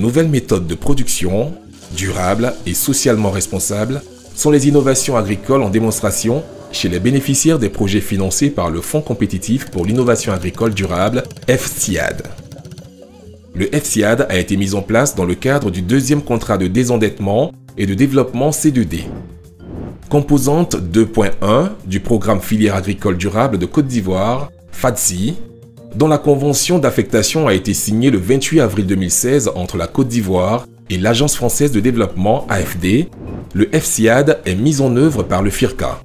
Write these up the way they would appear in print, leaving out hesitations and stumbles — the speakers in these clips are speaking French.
nouvelles méthodes de production, durables et socialement responsables, sont les innovations agricoles en démonstration chez les bénéficiaires des projets financés par le Fonds compétitif pour l'innovation agricole durable, FCIAD. Le FCIAD a été mis en place dans le cadre du deuxième contrat de désendettement et de développement C2D. Composante 2.1 du programme filière agricole durable de Côte d'Ivoire, FADSI, dont la convention d'affectation a été signée le 28 avril 2016 entre la Côte d'Ivoire et l'Agence française de développement AFD, le FCIAD est mis en œuvre par le FIRCA.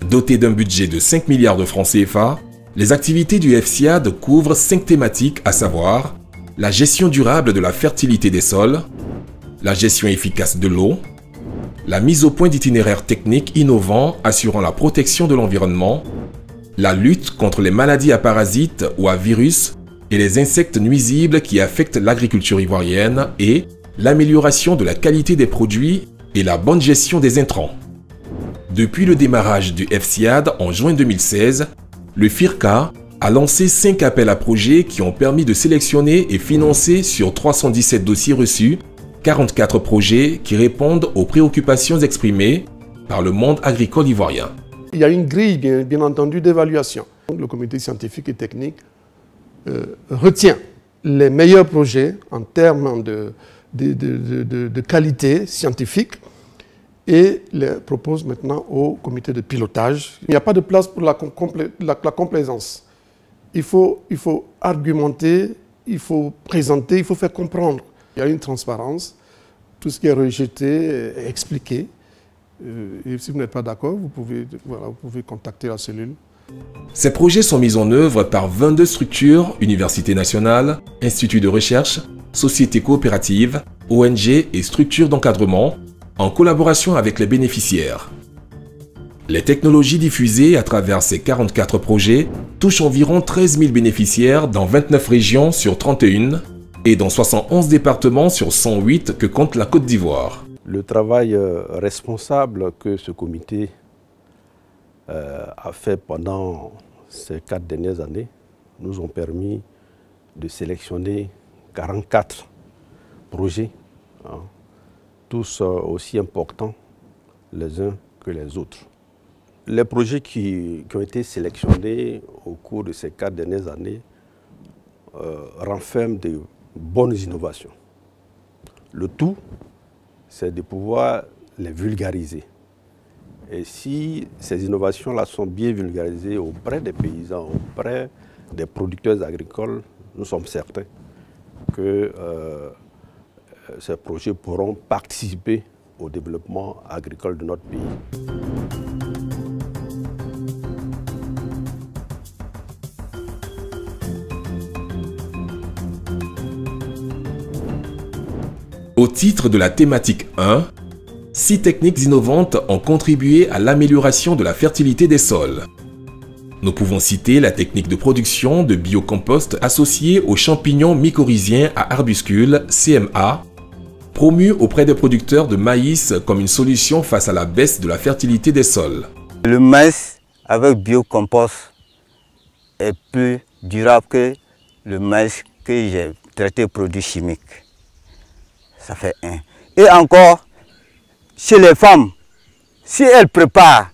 Doté d'un budget de 5 milliards de francs CFA, les activités du FCIAD couvrent 5 thématiques, à savoir la gestion durable de la fertilité des sols, la gestion efficace de l'eau, la mise au point d'itinéraires techniques innovants assurant la protection de l'environnement, la lutte contre les maladies à parasites ou à virus et les insectes nuisibles qui affectent l'agriculture ivoirienne et l'amélioration de la qualité des produits et la bonne gestion des intrants. Depuis le démarrage du FCIAD en juin 2016, le FIRCA a lancé 5 appels à projets qui ont permis de sélectionner et financer sur 317 dossiers reçus 44 projets qui répondent aux préoccupations exprimées par le monde agricole ivoirien. Il y a une grille, bien entendu, d'évaluation. Le comité scientifique et technique retient les meilleurs projets en termes de qualité scientifique et les propose maintenant au comité de pilotage. Il n'y a pas de place pour la complaisance. Il faut argumenter, il faut présenter, il faut faire comprendre. Il y a une transparence, tout ce qui est rejeté est expliqué. Et si vous n'êtes pas d'accord, vous pouvez contacter la cellule. Ces projets sont mis en œuvre par 22 structures, universités nationales, instituts de recherche, sociétés coopératives, ONG et structures d'encadrement, en collaboration avec les bénéficiaires. Les technologies diffusées à travers ces 44 projets touchent environ 13 000 bénéficiaires dans 29 régions sur 31 et dans 71 départements sur 108 que compte la Côte d'Ivoire. Le travail responsable que ce comité a fait pendant ces 4 dernières années nous ont permis de sélectionner 44 projets, tous aussi importants les uns que les autres. Les projets qui ont été sélectionnés au cours de ces 4 dernières années renferment de bonnes innovations. Le tout, c'est de pouvoir les vulgariser. Et si ces innovations-là sont bien vulgarisées auprès des paysans, auprès des producteurs agricoles, nous sommes certains que ces projets pourront participer au développement agricole de notre pays. Au titre de la thématique 1, 6 techniques innovantes ont contribué à l'amélioration de la fertilité des sols. Nous pouvons citer la technique de production de biocompost associée aux champignons mycorhiziens à arbuscules, CMA, promue auprès des producteurs de maïs comme une solution face à la baisse de la fertilité des sols. Le maïs avec biocompost est plus durable que le maïs que j'ai traité produits chimiques. Ça fait 1. Et encore, chez les femmes, si elles préparent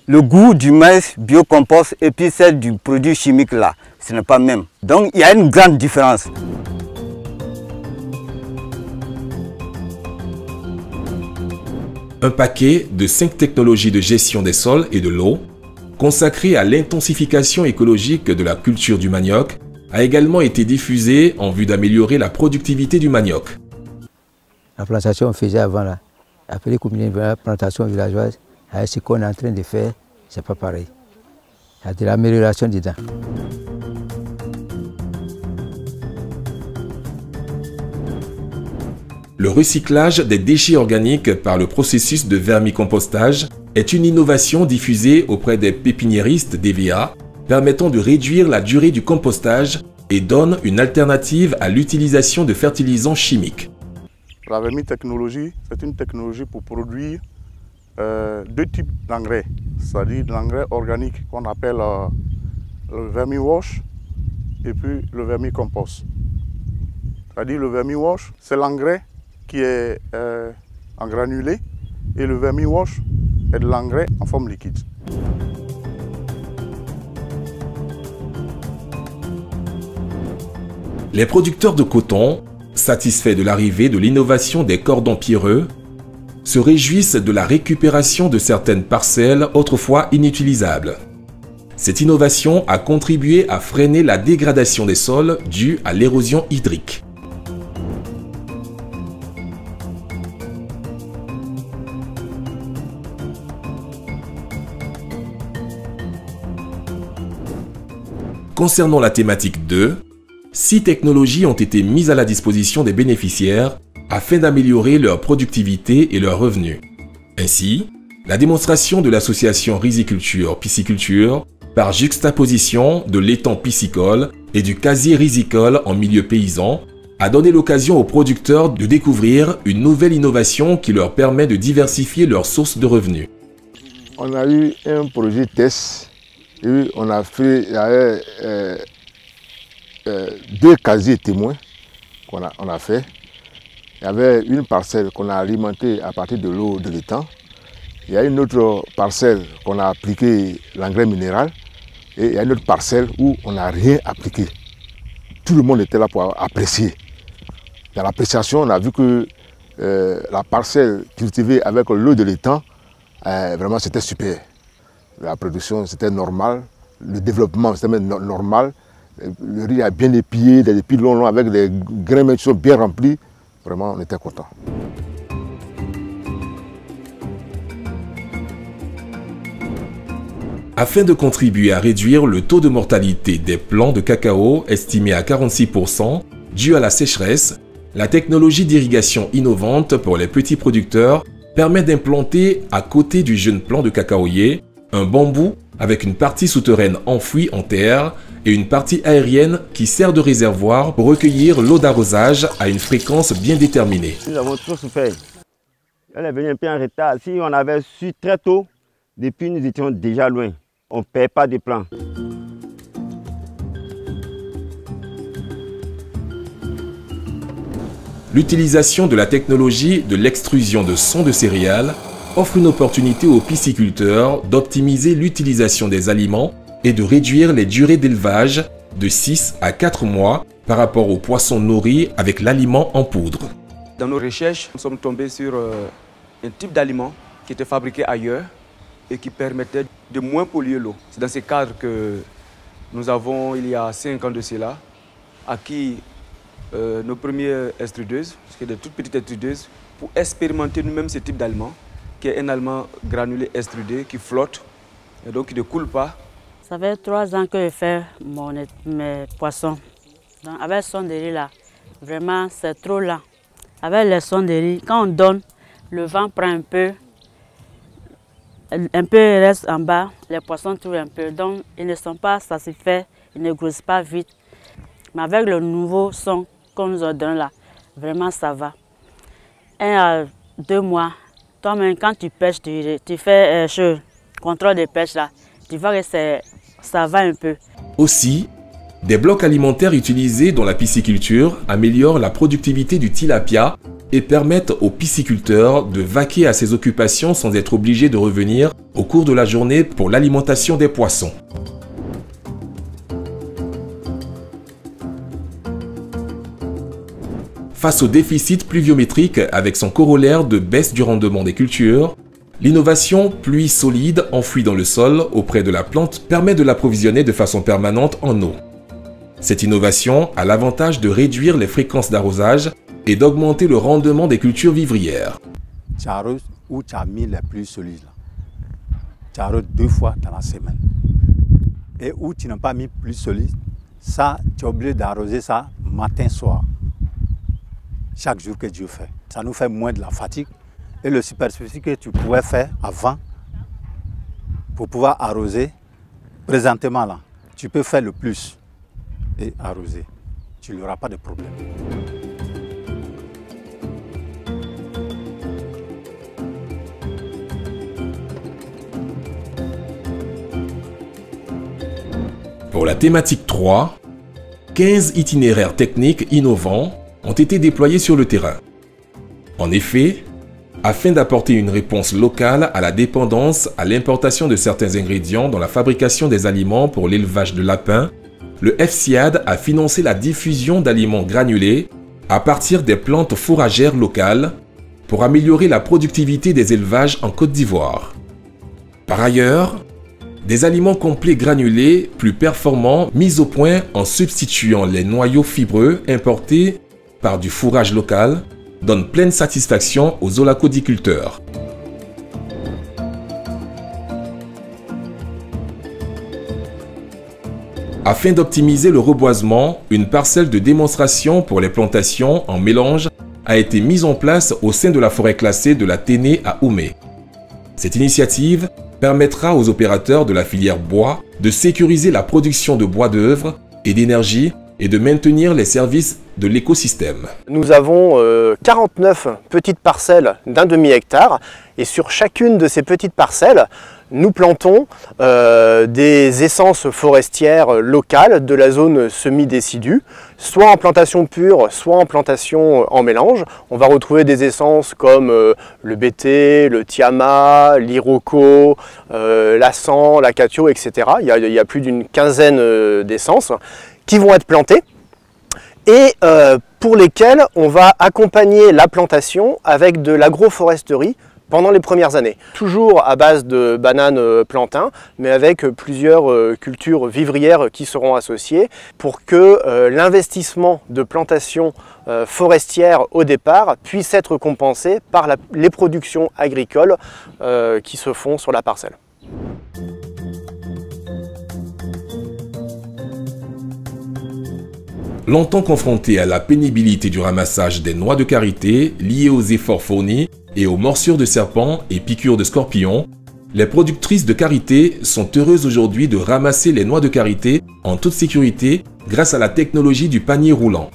le goût du maïs biocompost et puis celle du produit chimique là, ce n'est pas le même. Donc il y a une grande différence. Un paquet de 5 technologies de gestion des sols et de l'eau, consacré à l'intensification écologique de la culture du manioc, a également été diffusé en vue d'améliorer la productivité du manioc. La plantation qu'on faisait avant là, appelée la plantation villageoise, avec ce qu'on est en train de faire, c'est pas pareil. Il y a de l'amélioration dedans. Le recyclage des déchets organiques par le processus de vermicompostage est une innovation diffusée auprès des pépiniéristes DVA, permettant de réduire la durée du compostage et donne une alternative à l'utilisation de fertilisants chimiques. La vermitechnologie, c'est une technologie pour produire 2 types d'engrais, c'est-à-dire l'engrais organique qu'on appelle le vermiwash et puis le vermicompost. c'est-à-dire le vermi-wash, c'est l'engrais qui est en granulé et le vermi-wash est de l'engrais en forme liquide. Les producteurs de coton, satisfaits de l'arrivée de l'innovation des cordons pierreux, se réjouissent de la récupération de certaines parcelles autrefois inutilisables. Cette innovation a contribué à freiner la dégradation des sols due à l'érosion hydrique. Concernant la thématique 2, 6 technologies ont été mises à la disposition des bénéficiaires afin d'améliorer leur productivité et leurs revenus. Ainsi, la démonstration de l'association riziculture-pisciculture par juxtaposition de l'étang piscicole et du casier rizicole en milieu paysan a donné l'occasion aux producteurs de découvrir une nouvelle innovation qui leur permet de diversifier leurs sources de revenus. On a eu un projet test et on a fait 2 casiers témoins qu'on a fait. Il y avait une parcelle qu'on a alimentée à partir de l'eau de l'étang. Il y a une autre parcelle qu'on a appliqué l'engrais minéral. Et il y a une autre parcelle où on n'a rien appliqué. Tout le monde était là pour apprécier. Dans l'appréciation, on a vu que la parcelle cultivée avec l'eau de l'étang, vraiment c'était super. La production c'était normal, le développement c'était même normal. Le riz a bien épié, des épis longs avec des grains qui sont bien remplis. Vraiment, on était contents. Afin de contribuer à réduire le taux de mortalité des plants de cacao estimé à 46% dû à la sécheresse, la technologie d'irrigation innovante pour les petits producteurs permet d'implanter à côté du jeune plant de cacaoyer un bambou avec une partie souterraine enfouie en terre et une partie aérienne qui sert de réservoir pour recueillir l'eau d'arrosage à une fréquence bien déterminée. Nous avons trop souffert. Elle est venue un peu en retard. Si on avait su très tôt, depuis nous étions déjà loin. On ne perd pas de plants. L'utilisation de la technologie de l'extrusion de son de céréales offre une opportunité aux pisciculteurs d'optimiser l'utilisation des aliments et de réduire les durées d'élevage de 6 à 4 mois par rapport aux poissons nourris avec l'aliment en poudre. Dans nos recherches, nous sommes tombés sur un type d'aliment qui était fabriqué ailleurs et qui permettait de moins polluer l'eau. C'est dans ce cadre que nous avons, il y a 5 ans de cela, acquis nos premières extrudeuses, c'est des toutes petites extrudeuses, pour expérimenter nous-mêmes ce type d'aliment, qui est un aliment granulé extrudé, qui flotte et donc qui ne coule pas. Ça fait 3 ans que je fais mes poissons. Donc avec le son de riz là, vraiment c'est trop lent. Avec le son de riz, quand on donne, le vent prend un peu reste en bas, les poissons trouvent un peu. Donc ils ne sont pas satisfaits, ils ne grossissent pas vite. Mais avec le nouveau son qu'on nous a donné là, vraiment ça va. 1 à 2 mois, toi-même quand tu pêches, tu fais contrôle de pêche là, tu vois que ça va un peu. Aussi, des blocs alimentaires utilisés dans la pisciculture améliorent la productivité du tilapia et permettent aux pisciculteurs de vaquer à ces occupations sans être obligés de revenir au cours de la journée pour l'alimentation des poissons. Face au déficit pluviométrique avec son corollaire de baisse du rendement des cultures, l'innovation pluie solide enfouie dans le sol auprès de la plante permet de l'approvisionner de façon permanente en eau. Cette innovation a l'avantage de réduire les fréquences d'arrosage et d'augmenter le rendement des cultures vivrières. Tu arroses où tu as mis les pluies solides. Tu arroses 2 fois dans la semaine. Et où tu n'as pas mis pluie solide, ça, tu es obligé d'arroser ça matin-soir. Chaque jour que Dieu fait. Ça nous fait moins de la fatigue. Et le superficie que tu pouvais faire avant, pour pouvoir arroser, présentement là, tu peux faire le plus et arroser. Tu n'auras pas de problème. Pour la thématique 3, 15 itinéraires techniques innovants ont été déployés sur le terrain. En effet, afin d'apporter une réponse locale à la dépendance à l'importation de certains ingrédients dans la fabrication des aliments pour l'élevage de lapins, le FCIAD a financé la diffusion d'aliments granulés à partir des plantes fourragères locales pour améliorer la productivité des élevages en Côte d'Ivoire. Par ailleurs, des aliments complets granulés plus performants mis au point en substituant les noyaux fibreux importés par du fourrage local donnent pleine satisfaction aux holacodiculteurs. Afin d'optimiser le reboisement, une parcelle de démonstration pour les plantations en mélange a été mise en place au sein de la forêt classée de la Ténée à Oumé. Cette initiative permettra aux opérateurs de la filière bois de sécuriser la production de bois d'œuvre et d'énergie et de maintenir les services de l'écosystème. Nous avons 49 petites parcelles d'1 demi-hectare et sur chacune de ces petites parcelles, nous plantons des essences forestières locales de la zone semi-décidue, soit en plantation pure, soit en plantation en mélange. On va retrouver des essences comme le bété, le tiama, l'iroko, l'assan, l'acatio, etc. Il y a plus d'une quinzaine d'essences qui vont être plantées et pour lesquelles on va accompagner la plantation avec de l'agroforesterie pendant les premières années. Toujours à base de bananes plantains, mais avec plusieurs cultures vivrières qui seront associées pour que l'investissement de plantation forestière au départ puisse être compensé par les productions agricoles qui se font sur la parcelle. Longtemps confrontés à la pénibilité du ramassage des noix de karité liées aux efforts fournis et aux morsures de serpents et piqûres de scorpions, les productrices de karité sont heureuses aujourd'hui de ramasser les noix de karité en toute sécurité grâce à la technologie du panier roulant.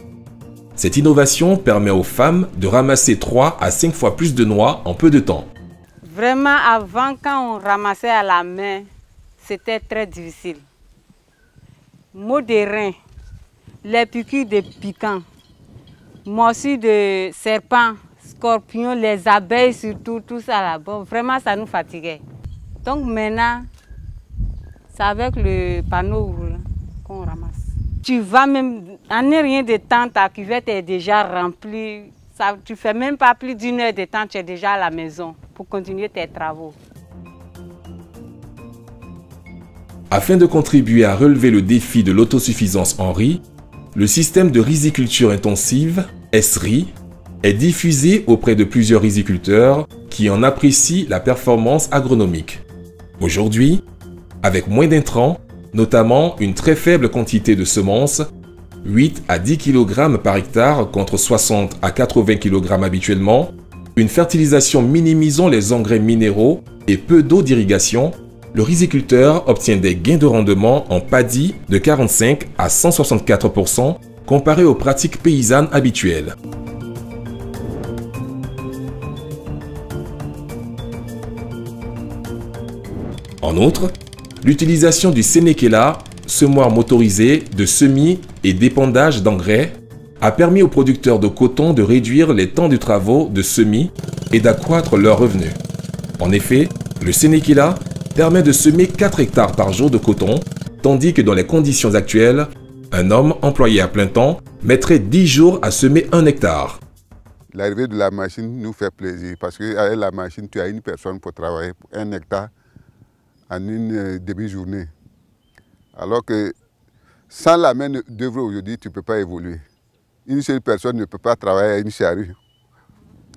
Cette innovation permet aux femmes de ramasser 3 à 5 fois plus de noix en peu de temps. Vraiment, avant, quand on ramassait à la main, c'était très difficile. Maux de reins, les piqûres de piquants, morsures de serpents, scorpions, les abeilles surtout, tout ça là-bas, vraiment ça nous fatiguait. Donc maintenant, c'est avec le panneau roulant qu'on ramasse. Tu vas même, en rien de temps, ta cuvette est déjà remplie. Ça, tu ne fais même pas plus d'1 heure de temps, tu es déjà à la maison pour continuer tes travaux. Afin de contribuer à relever le défi de l'autosuffisance en riz, le système de riziculture intensive, SRI, est diffusé auprès de plusieurs riziculteurs qui en apprécient la performance agronomique. Aujourd'hui, avec moins d'intrants, notamment une très faible quantité de semences, 8 à 10 kg par hectare contre 60 à 80 kg habituellement, une fertilisation minimisant les engrais minéraux et peu d'eau d'irrigation, le riziculteur obtient des gains de rendement en paddy de 45 à 164% comparé aux pratiques paysannes habituelles. En outre, l'utilisation du Sénékéla, semoir motorisé de semis et d'épandage d'engrais, a permis aux producteurs de coton de réduire les temps de travaux de semis et d'accroître leurs revenus. En effet, le Sénékéla permet de semer 4 hectares par jour de coton, tandis que dans les conditions actuelles, un homme employé à plein temps mettrait 10 jours à semer 1 hectare. L'arrivée de la machine nous fait plaisir parce qu'avec la machine, tu as une personne pour travailler pour 1 hectare en une demi-journée. Alors que sans la main d'œuvre aujourd'hui, tu ne peux pas évoluer. Une seule personne ne peut pas travailler à une charrue.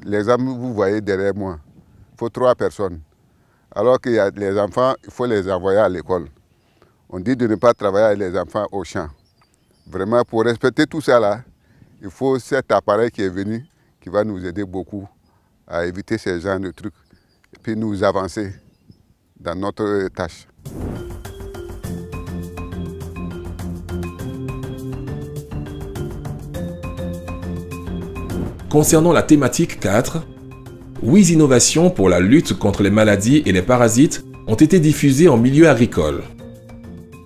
L'exemple, vous voyez derrière moi, il faut 3 personnes. Alors qu'il y a les enfants, il faut les envoyer à l'école. On dit de ne pas travailler avec les enfants au champ. Vraiment, pour respecter tout ça là, il faut cet appareil qui est venu, qui va nous aider beaucoup à éviter ces genres de trucs et puis nous avancer dans notre tâche. Concernant la thématique 4, 8 innovations pour la lutte contre les maladies et les parasites ont été diffusées en milieu agricole.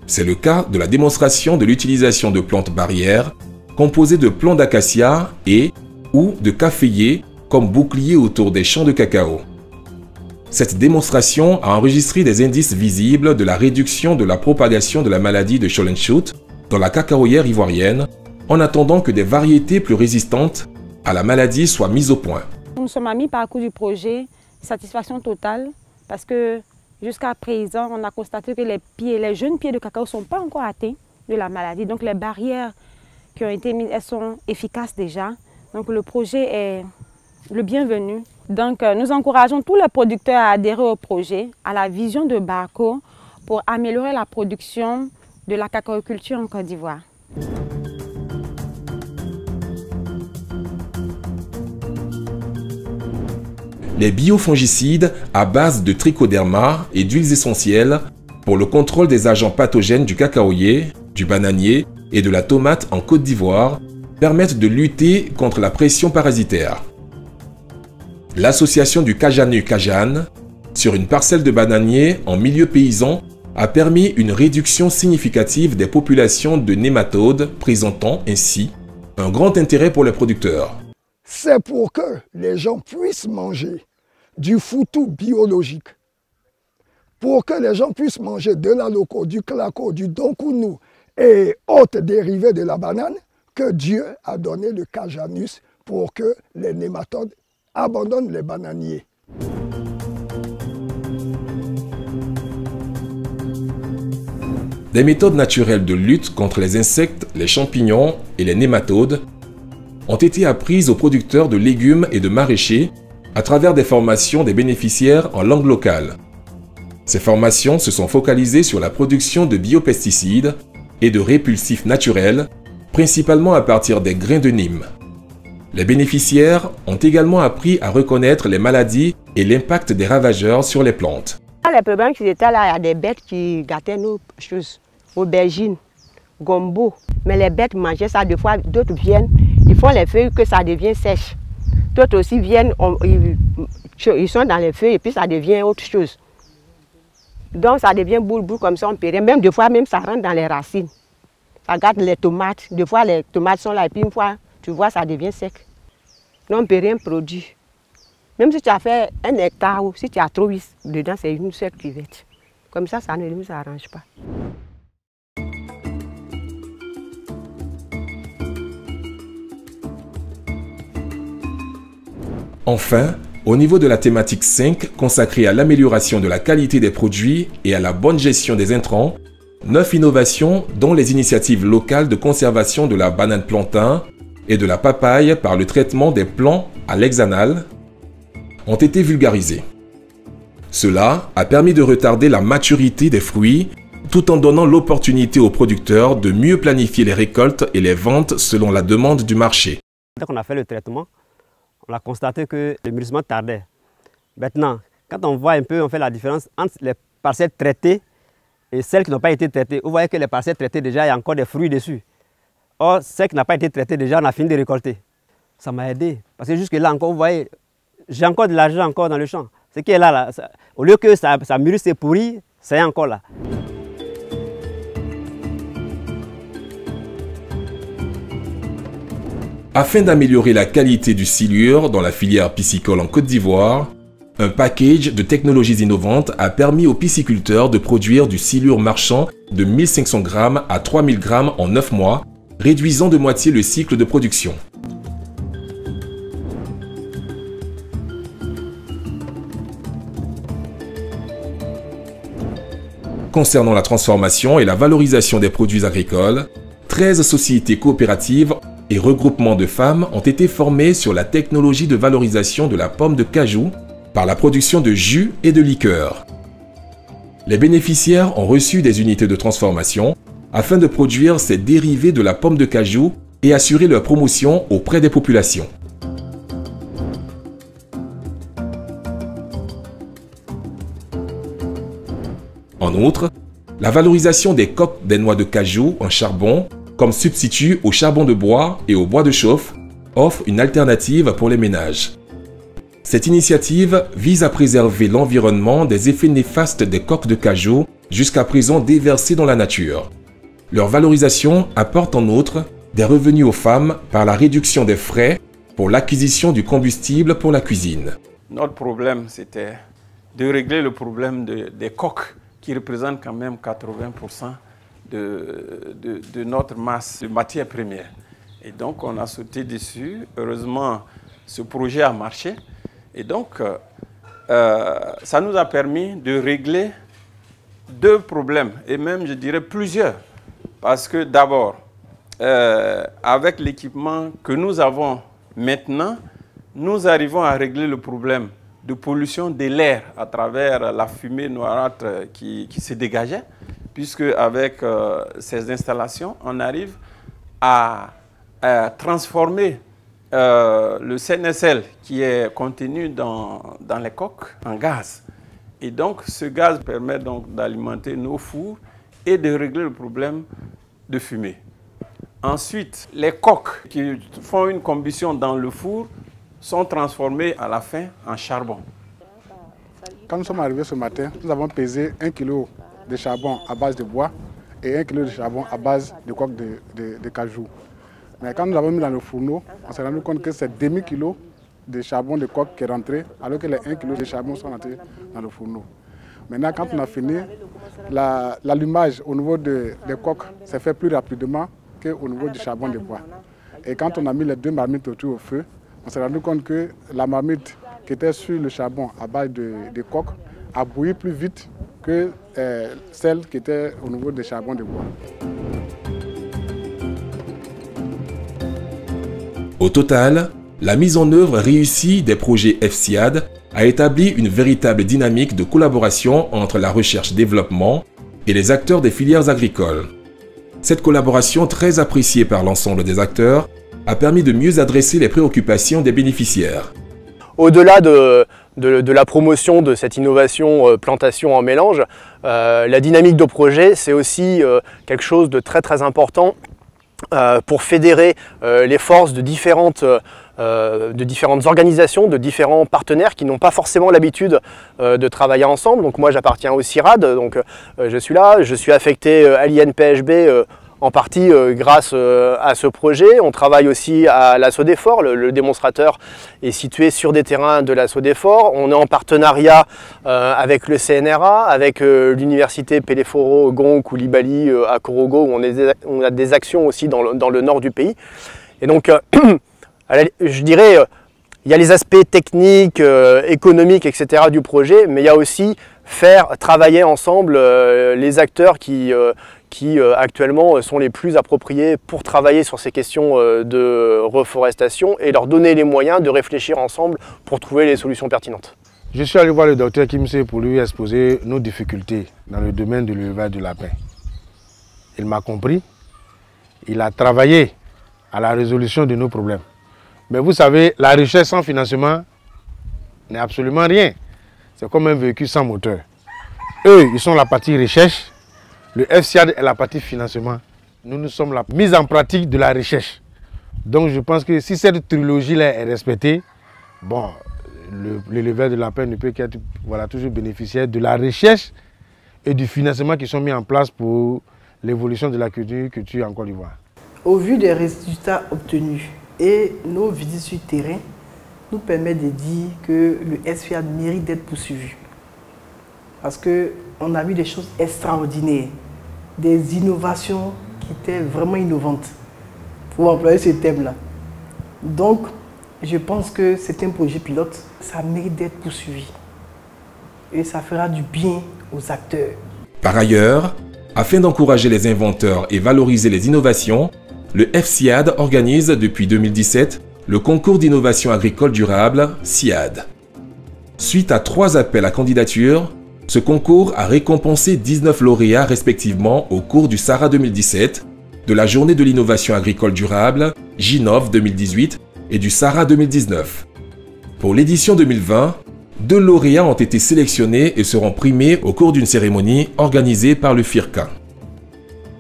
C'est le cas de la démonstration de l'utilisation de plantes barrières composé de plants d'acacia et ou de caféiers comme bouclier autour des champs de cacao. Cette démonstration a enregistré des indices visibles de la réduction de la propagation de la maladie de Schollenschutt dans la cacaoyère ivoirienne, en attendant que des variétés plus résistantes à la maladie soient mises au point. Nous sommes à mi-parcours du projet, satisfaction totale, parce que jusqu'à présent, on a constaté que les jeunes pieds de cacao ne sont pas encore atteints de la maladie. Donc les barrières qui ont été mises, elles sont efficaces déjà. Donc le projet est le bienvenu. Donc nous encourageons tous les producteurs à adhérer au projet, à la vision de Barco pour améliorer la production de la cacaoculture en Côte d'Ivoire. Les biofongicides à base de trichoderma et d'huiles essentielles pour le contrôle des agents pathogènes du cacaoyer, du bananier et de la tomate en Côte d'Ivoire permettent de lutter contre la pression parasitaire. L'association du Kajanu-Kajan sur une parcelle de bananier en milieu paysan a permis une réduction significative des populations de nématodes, présentant ainsi un grand intérêt pour les producteurs. C'est pour que les gens puissent manger du foutou biologique, pour que les gens puissent manger de la loco, du claco, du donkounou et autres dérivés de la banane, que Dieu a donné le Kajanus pour que les nématodes abandonnent les bananiers. Des méthodes naturelles de lutte contre les insectes, les champignons et les nématodes ont été apprises aux producteurs de légumes et de maraîchers à travers des formations des bénéficiaires en langue locale. Ces formations se sont focalisées sur la production de biopesticides et de répulsifs naturels, principalement à partir des grains de Nîmes. Les bénéficiaires ont également appris à reconnaître les maladies et l'impact des ravageurs sur les plantes. Les problèmes qui étaient là, il y a des bêtes qui gâtaient nos choses, aubergines, gombo. Mais les bêtes mangeaient ça, des fois d'autres viennent, ils font les feuilles que ça devient sèche. D'autres aussi viennent, ils sont dans les feuilles et puis ça devient autre chose. Donc ça devient boule-boule comme ça, on peut rien. Même des fois, même ça rentre dans les racines. Ça gâte les tomates. Des fois, les tomates sont là et puis une fois, tu vois, ça devient sec. Donc on ne peut rien produire. Même si tu as fait 1 hectare ou si tu as trop dedans, c'est une seule cuvette. Comme ça ne nous arrange pas. Enfin, au niveau de la thématique 5 consacrée à l'amélioration de la qualité des produits et à la bonne gestion des intrants, 9 innovations dont les initiatives locales de conservation de la banane plantain et de la papaye par le traitement des plants à l'hexanal ont été vulgarisées. Cela a permis de retarder la maturité des fruits tout en donnant l'opportunité aux producteurs de mieux planifier les récoltes et les ventes selon la demande du marché. Dès qu'on a fait le traitement, on a constaté que le mûrissement tardait. Maintenant, quand on voit un peu, on fait la différence entre les parcelles traitées et celles qui n'ont pas été traitées. Vous voyez que les parcelles traitées, déjà, il y a encore des fruits dessus. Or, celles qui n'ont pas été traitées, déjà, on a fini de récolter. Ça m'a aidé. Parce que jusque-là, encore, vous voyez, j'ai encore de l'argent encore dans le champ. Ce qui est là, au lieu que ça mûrisse et pourrit, c'est encore là. Afin d'améliorer la qualité du silure dans la filière piscicole en Côte d'Ivoire, un package de technologies innovantes a permis aux pisciculteurs de produire du silure marchand de 1500 grammes à 3000 grammes en 9 mois, réduisant de moitié le cycle de production. Concernant la transformation et la valorisation des produits agricoles, 13 sociétés coopératives et regroupements de femmes ont été formés sur la technologie de valorisation de la pomme de cajou par la production de jus et de liqueurs. Les bénéficiaires ont reçu des unités de transformation afin de produire ces dérivés de la pomme de cajou et assurer leur promotion auprès des populations. En outre, la valorisation des coques des noix de cajou en charbon comme substitut au charbon de bois et au bois de chauffe, offre une alternative pour les ménages. Cette initiative vise à préserver l'environnement des effets néfastes des coques de cajou jusqu'à présent déversées dans la nature. Leur valorisation apporte en outre des revenus aux femmes par la réduction des frais pour l'acquisition du combustible pour la cuisine. Notre problème, c'était de régler le problème des coques qui représentent quand même 80% de notre masse de matières premières. Et donc, on a sauté dessus. Heureusement, ce projet a marché. Et donc, ça nous a permis de régler deux problèmes, et même, je dirais, plusieurs. Parce que d'abord, avec l'équipement que nous avons maintenant, nous arrivons à régler le problème de pollution de l'air à travers la fumée noirâtre qui se dégageait, puisque avec ces installations, on arrive à transformer le CNSL qui est contenu dans les coques en gaz. Et donc, ce gaz permet donc d'alimenter nos fours et de régler le problème de fumée. Ensuite, les coques qui font une combustion dans le four sont transformées à la fin en charbon. Quand nous sommes arrivés ce matin, nous avons pesé 1 kg de charbon à base de bois et 1 kg de charbon à base de coque de cajou. Mais quand nous l'avons mis dans le fourneau, on s'est rendu compte que c'est demi-kilo de charbon de coque qui est rentré, alors que les 1 kg de charbon sont rentrés dans le fourneau. Maintenant, quand on a fini, l'allumage au niveau des coques s'est fait plus rapidement qu'au niveau du charbon de bois. Et quand on a mis les deux marmites autour au feu, on s'est rendu compte que la marmite qui était sur le charbon à base de coque a bouilli plus vite que celle qui était au niveau des charbons de bois. Au total, la mise en œuvre réussie des projets FCIAD a établi une véritable dynamique de collaboration entre la recherche-développement et les acteurs des filières agricoles. Cette collaboration très appréciée par l'ensemble des acteurs a permis de mieux adresser les préoccupations des bénéficiaires. Au-delà de la promotion de cette innovation plantation en mélange, la dynamique de projet, c'est aussi quelque chose de très très important pour fédérer les forces de différentes organisations, de différents partenaires qui n'ont pas forcément l'habitude de travailler ensemble. Donc moi j'appartiens au CIRAD, donc je suis là, je suis affecté à l'INPHB en partie grâce à ce projet. On travaille aussi à la SODEFOR, le démonstrateur est situé sur des terrains de la SODEFOR. On est en partenariat avec le CNRA, avec l'université Peleforo Gong Koulibaly à Korogo, où on a des actions aussi dans le nord du pays. Et donc, je dirais, il y a les aspects techniques, économiques, etc. du projet, mais il y a aussi faire travailler ensemble les acteurs qui actuellement sont les plus appropriés pour travailler sur ces questions de reforestation et leur donner les moyens de réfléchir ensemble pour trouver les solutions pertinentes. Je suis allé voir le docteur Kimsey pour lui exposer nos difficultés dans le domaine de l'élevage du lapin. Il m'a compris, il a travaillé à la résolution de nos problèmes. Mais vous savez, la recherche sans financement n'est absolument rien. C'est comme un véhicule sans moteur. Eux, ils sont la partie recherche. Le FCIAD est la partie financement. Nous sommes la mise en pratique de la recherche. Donc je pense que si cette trilogie-là est respectée, bon, l'éleveur de lapin ne peut qu'être toujours bénéficiaire de la recherche et du financement qui sont mis en place pour l'évolution de la culture en Côte d'Ivoire. Au vu des résultats obtenus et nos visites sur terrain, nous permettent de dire que le FCIAD mérite d'être poursuivi. Parce qu'on a vu des choses extraordinaires, des innovations qui étaient vraiment innovantes, pour employer ce thème-là. Donc, je pense que c'est un projet pilote, ça mérite d'être poursuivi. Et ça fera du bien aux acteurs. Par ailleurs, afin d'encourager les inventeurs et valoriser les innovations, le FCIAD organise depuis 2017 le concours d'innovation agricole durable CIAD. Suite à 3 appels à candidature, ce concours a récompensé 19 lauréats respectivement au cours du SARA 2017, de la Journée de l'innovation agricole durable, JINOV 2018 et du SARA 2019. Pour l'édition 2020, 2 lauréats ont été sélectionnés et seront primés au cours d'une cérémonie organisée par le FIRCA.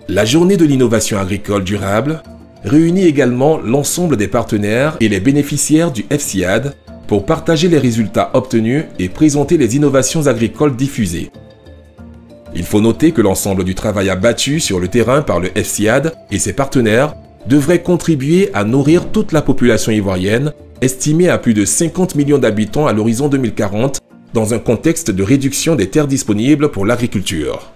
La Journée de l'innovation agricole durable réunit également l'ensemble des partenaires et les bénéficiaires du FCIAD pour partager les résultats obtenus et présenter les innovations agricoles diffusées. Il faut noter que l'ensemble du travail abattu sur le terrain par le FCIAD et ses partenaires devrait contribuer à nourrir toute la population ivoirienne, estimée à plus de 50 millions d'habitants à l'horizon 2040, dans un contexte de réduction des terres disponibles pour l'agriculture.